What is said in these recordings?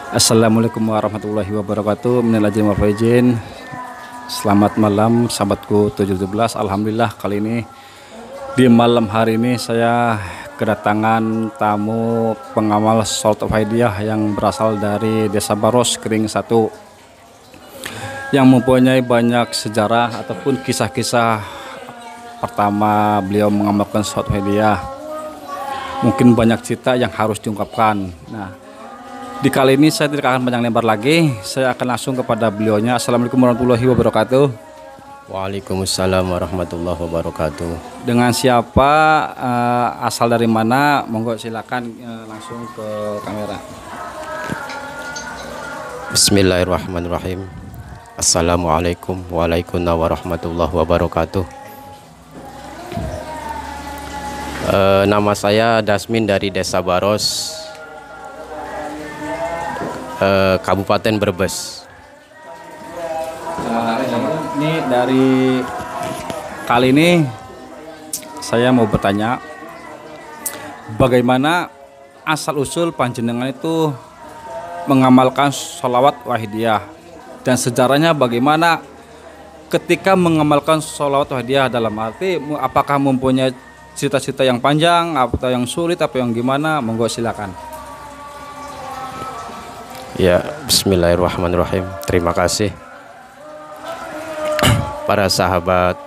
Assalamualaikum warahmatullahi wabarakatuh. Minal aidin wal faizin. Selamat malam sahabatku 717. Alhamdulillah kali ini di malam hari ini saya kedatangan tamu pengamal sholat Wahidiyah yang berasal dari Desa Baros Kering 1 yang mempunyai banyak sejarah ataupun kisah-kisah pertama beliau mengamalkan sholat Wahidiyah. Mungkin banyak cerita yang harus diungkapkan. Nah, di kali ini saya tidak akan panjang lebar lagi. Saya akan langsung kepada beliaunya. Assalamualaikum warahmatullahi wabarakatuh. Waalaikumsalam warahmatullahi wabarakatuh. Dengan siapa, asal dari mana? Monggo silakan langsung ke kamera. Bismillahirrahmanirrahim. Assalamualaikum warahmatullahi wabarakatuh. Nama saya Dasmin dari Desa Baros, Kabupaten Brebes. Ini dari kali ini saya mau bertanya, bagaimana asal usul panjenengan itu mengamalkan sholawat Wahidiyah, dan sejarahnya bagaimana ketika mengamalkan sholawat Wahidiyah, dalam arti apakah mempunyai cerita-cerita yang panjang atau yang sulit atau yang gimana? Monggo silakan. Ya, bismillahirrahmanirrahim. Terima kasih para sahabat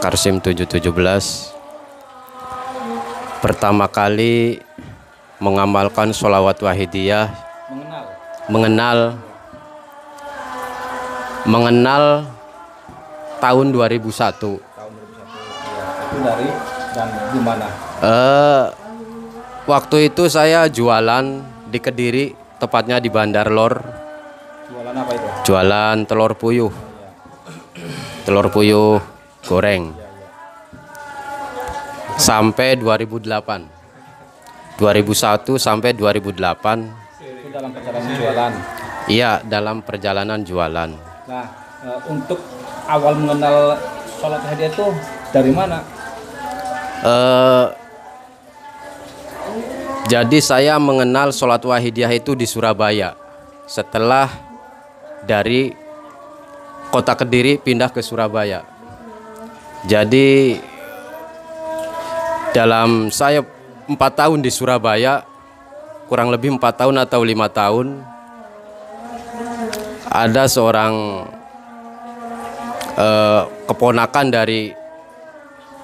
Karsim 717. Pertama kali mengamalkan sholawat Wahidiyah, mengenal tahun 2001. Itu dari dan gimana? Waktu itu saya jualan di Kediri, tepatnya di Bandar Lor. Jualan apa itu? Jualan telur puyuh. Telur puyuh goreng. Sampai 2008. 2001 sampai 2008. Itu dalam perjalanan jualan. Iya, dalam perjalanan jualan. Nah, untuk awal mengenal sholat Wahidiyah itu dari mana? Jadi saya mengenal sholat Wahidiyah itu di Surabaya. Setelah dari kota Kediri pindah ke Surabaya. Jadi dalam saya 4 tahun di Surabaya, kurang lebih 4 tahun atau 5 tahun, ada seorang keponakan dari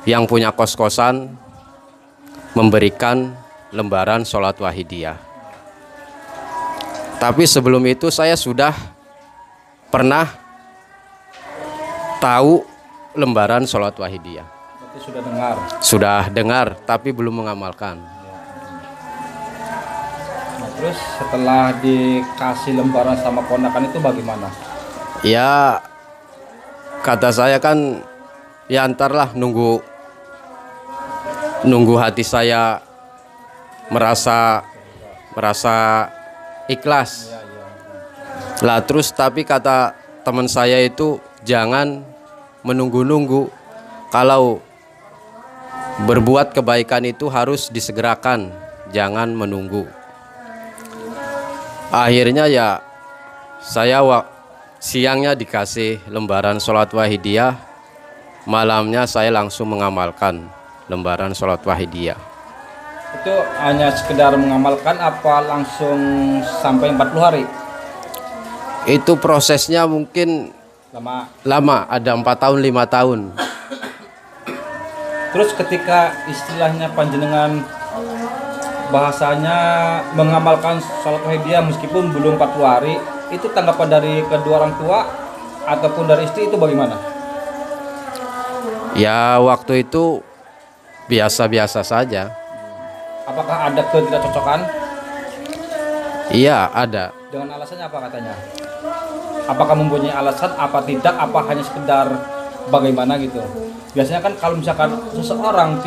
yang punya kos-kosan memberikan lembaran sholat Wahidiyah. Tapi sebelum itu saya sudah pernah tahu lembaran sholat Wahidiyah. Berarti sudah dengar? Sudah dengar, tapi belum mengamalkan. Nah, terus setelah dikasih lembaran sama ponakan itu bagaimana? Ya, kata saya kan, ya antarlah nunggu hati saya merasa ikhlas. Lah terus tapi kata teman saya itu jangan menunggu-nunggu. Kalau berbuat kebaikan itu harus disegerakan, jangan menunggu. Akhirnya ya saya siangnya dikasih lembaran sholat Wahidiyah, malamnya saya langsung mengamalkan lembaran sholat Wahidiyah. Itu hanya sekedar mengamalkan apa langsung sampai 40 hari? Itu prosesnya mungkin lama, ada 4 tahun 5 tahun. Terus ketika istilahnya panjenengan bahasanya mengamalkan sholat Wahidiyah meskipun belum 40 hari, itu tanggapan dari kedua orang tua ataupun dari istri itu bagaimana? Ya waktu itu biasa-biasa saja. Apakah ada ketidakcocokan? Iya, ada. Dengan alasannya apa katanya? Apakah mempunyai alasan, apa tidak, apa hanya sekedar bagaimana gitu? Biasanya kan kalau misalkan seseorang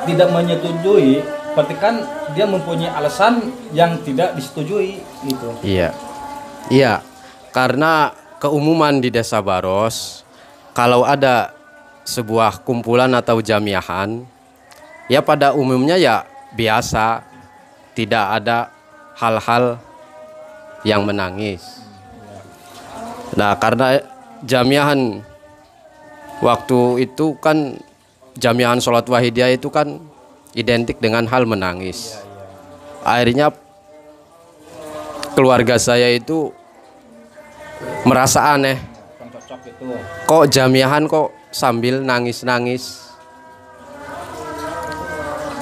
tidak menyetujui, berarti kan dia mempunyai alasan yang tidak disetujui gitu. Iya. Iya, karena keumuman di Desa Baros, kalau ada sebuah kumpulan atau jamiahan, ya pada umumnya ya biasa tidak ada hal-hal yang menangis. Nah, karena jamiahan waktu itu kan, jamiahan sholat wahidiyah itu kan identik dengan hal menangis. Akhirnya keluarga saya itu merasa aneh. Kok jamiahan kok sambil nangis-nangis?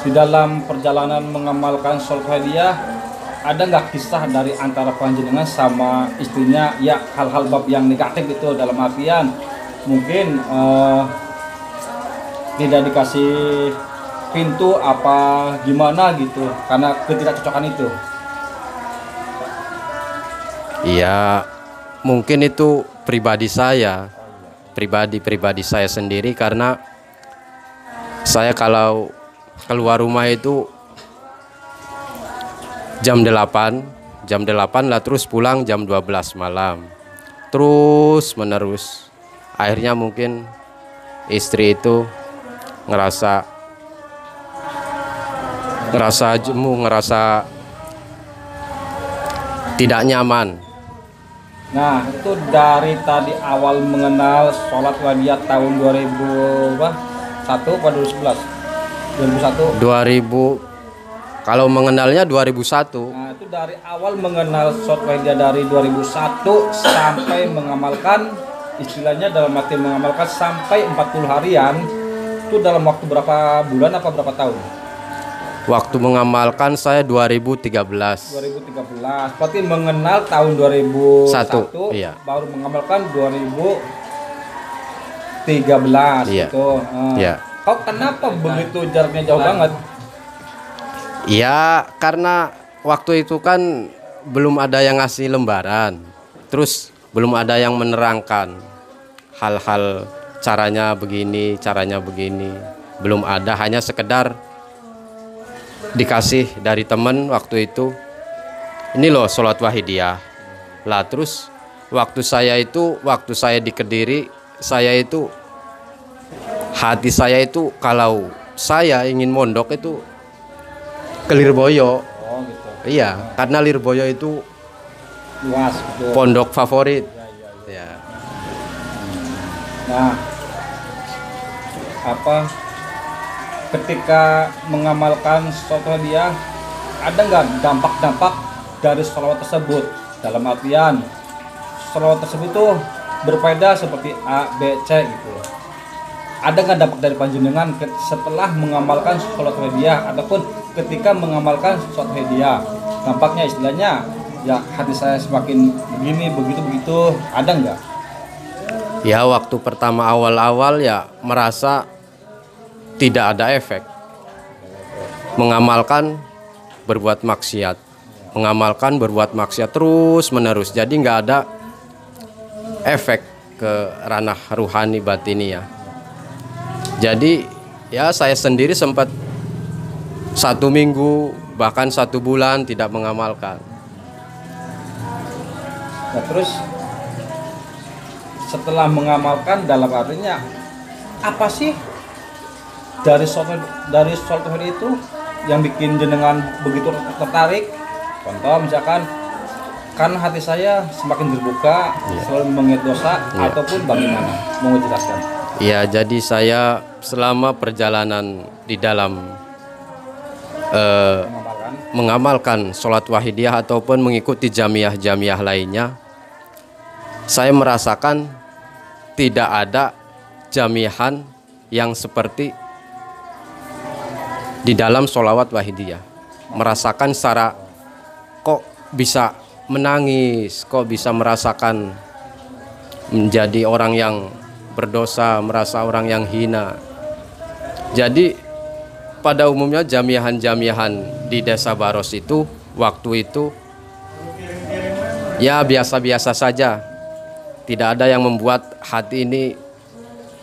Di dalam perjalanan mengamalkan sholat wahidiyah, ada nggak kisah dari antara panjenengan sama istrinya, ya hal-hal bab yang negatif itu, dalam artian mungkin tidak dikasih pintu apa gimana gitu karena ketidakcocokan itu? Iya, mungkin itu pribadi saya, pribadi saya sendiri, karena saya kalau keluar rumah itu jam 8 lah, terus pulang jam 12 malam, terus menerus. Akhirnya mungkin istri itu ngerasa jemu, ngerasa tidak nyaman. Nah, itu dari tadi awal mengenal sholat wahidiyah tahun 2001 atau 2011? 2000, kalau mengenalnya 2001. Nah, itu dari awal mengenal sholat wahidiyah dari 2001 sampai mengamalkan, istilahnya dalam arti mengamalkan sampai 40 harian, itu dalam waktu berapa bulan apa berapa tahun? Waktu mengamalkan saya 2013. 2013. Berarti mengenal tahun 2001, iya. Baru mengamalkan 2013 Iya. gitu. Iya. Kok kenapa begitu jaraknya jauh banget? Ya, karena waktu itu kan belum ada yang ngasih lembaran. Terus belum ada yang menerangkan hal-hal caranya begini, belum ada, hanya sekedar dikasih dari temen waktu itu, ini loh sholat wahidiyah lah. Terus waktu saya di Kediri, hati saya itu kalau saya ingin mondok itu ke Lirboyo. Oh gitu. Iya, karena Lirboyo itu Luas gitu. pondok favorit. Ya. Nah, ketika mengamalkan sholat wahidiyah, ada nggak dampak-dampak dari sholawat tersebut? Dalam artian sholawat tersebut tuh berfaedah seperti A, B, C gitu. Ada nggak dampak dari panjenengan setelah mengamalkan sholat wahidiyah ataupun ketika mengamalkan sholat wahidiyah? Dampaknya istilahnya, ya hati saya semakin begini, begitu, ada nggak? Ya, waktu pertama awal-awal ya merasa tidak ada efek. Mengamalkan berbuat maksiat terus menerus. Jadi nggak ada efek ke ranah ruhani batiniah. Jadi ya saya sendiri sempat 1 minggu bahkan 1 bulan tidak mengamalkan. Nah, terus setelah mengamalkan, dalam artinya apa sih dari sholat wahidiyah itu yang bikin jenengan begitu tertarik? Contoh misalkan, kan hati saya semakin terbuka, selalu mengingat dosa, ataupun bagaimana? Mau jelaskan? Ya, jadi saya selama perjalanan di dalam mengamalkan sholat wahidiyah ataupun mengikuti jamiah lainnya, saya merasakan tidak ada jamiahan yang seperti di dalam sholawat wahidiyah. Merasakan secara, kok bisa menangis, kok bisa merasakan menjadi orang yang berdosa, merasa orang yang hina. Jadi pada umumnya jamiahan-jamiahan di Desa Baros itu waktu itu ya biasa-biasa saja. Tidak ada yang membuat hati ini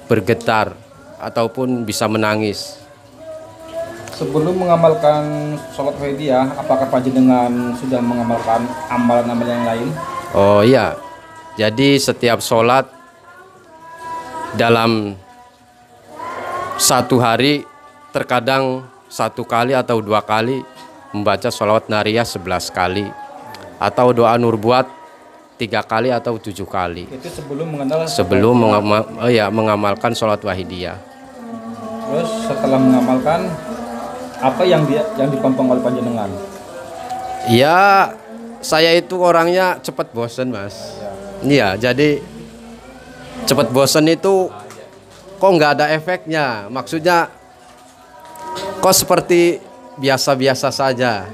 bergetar ataupun bisa menangis. Sebelum mengamalkan sholat wahidiyah, apakah panjenengan sudah mengamalkan amalan-amalan yang lain? Oh iya, jadi setiap sholat dalam 1 hari terkadang 1 kali atau 2 kali membaca sholawat nariyah 11 kali atau doa nurbuat 3 kali atau 7 kali. Itu sebelum mengenal mengamalkan sholat wahidiyah. Terus setelah mengamalkan, apa yang dipompong oleh panjenengan? Ya, saya itu orangnya cepat bosen, Mas. Iya, jadi cepat bosen itu kok nggak ada efeknya. Maksudnya kok seperti biasa-biasa saja.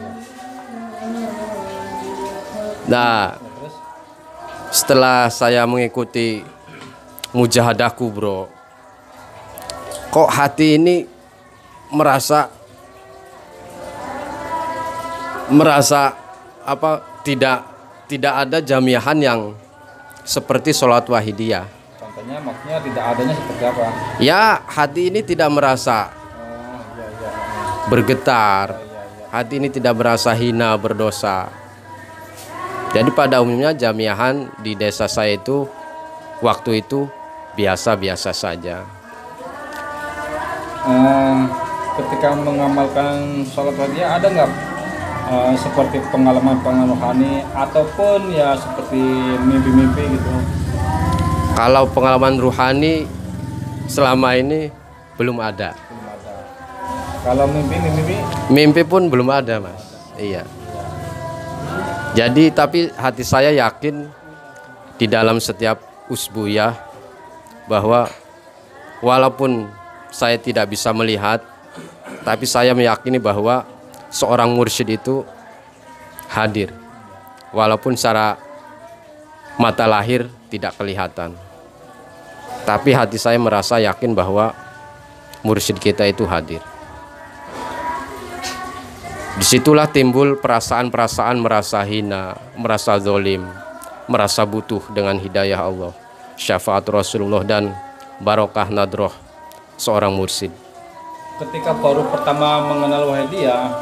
Nah, setelah saya mengikuti mujahadah kubro, kok hati ini merasa apa, tidak ada jamiahan yang seperti sholat wahidiyah. Contohnya, maksudnya tidak adanya seperti apa? Ya, hati ini tidak merasa bergetar, hati ini tidak merasa hina, berdosa. Jadi pada umumnya jamiahan di desa saya itu waktu itu biasa-biasa saja. Ketika mengamalkan sholat wahidiyah, ada nggak seperti pengalaman-pengalaman rohani ataupun ya seperti mimpi-mimpi gitu? Kalau pengalaman ruhani selama ini belum ada. Belum ada. Kalau Mimpi pun belum ada, Mas. Iya. Jadi tapi hati saya yakin di dalam setiap usbuyah bahwa walaupun saya tidak bisa melihat, tapi saya meyakini bahwa seorang mursyid itu hadir, walaupun secara mata lahir tidak kelihatan. Tapi hati saya merasa yakin bahwa mursyid kita itu hadir. Disitulah timbul perasaan-perasaan merasa hina, merasa zolim, merasa butuh dengan hidayah Allah, syafaat Rasulullah dan barokah nadroh seorang mursyid. Ketika baru pertama mengenal wahidiyah,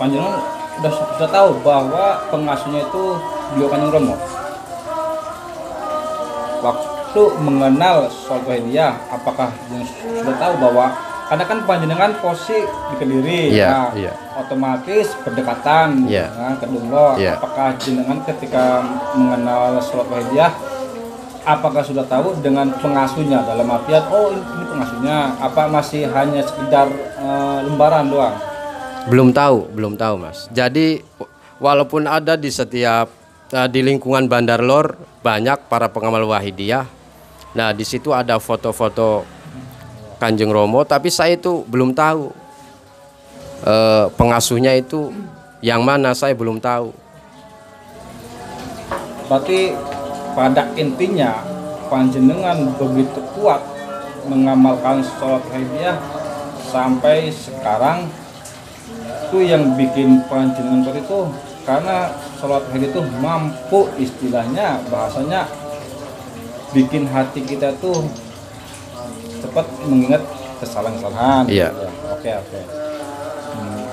panjenengan sudah tahu bahwa pengasuhnya itu beliau Kanjeng Romo. Waktu mengenal sholat wahidiyah, apakah sudah tahu bahwa karena kan panjenengan posisi di Kediri, otomatis berdekatan dengan Kedunglo. Apakah jenengan ketika mengenal sholat wahidiyah, apakah sudah tahu dengan pengasuhnya dalam artian ini pengasuhnya, apa masih hanya sekedar lembaran doang? Belum tahu Mas. Jadi walaupun ada di setiap di lingkungan Bandar Lor banyak para pengamal wahidiyah. Nah, di situ ada foto-foto Kanjeng Romo, tapi saya itu belum tahu pengasuhnya itu yang mana, saya belum tahu. Berarti pada intinya panjenengan begitu kuat mengamalkan sholat wahidiyah sampai sekarang, itu yang bikin panjenengan kuat itu karena sholat wahidiyah itu mampu, istilahnya bahasanya bikin hati kita tuh cepat mengingat kesalahan-kesalahan. Iya. Oke.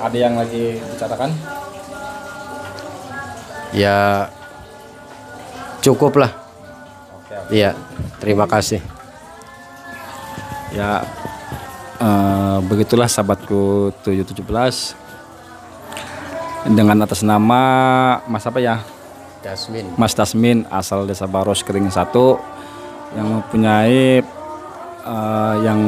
Ada yang lagi bicarakan? Ya cukup lah. Oke. Iya, terima kasih. Ya, begitulah sahabatku 717 dengan atas nama Mas apa ya? Dasmin. Mas Dasmin, asal Desa Baros Kering 1, yang mempunyai yang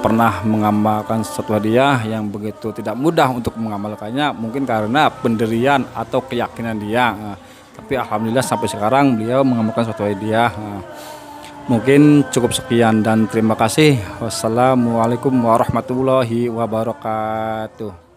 pernah mengamalkan sholat wahidiyah yang begitu tidak mudah untuk mengamalkannya, mungkin karena pendirian atau keyakinan dia. Tapi alhamdulillah sampai sekarang beliau mengamalkan sholat wahidiyah. Mungkin cukup sekian dan terima kasih. Wassalamualaikum warahmatullahi wabarakatuh.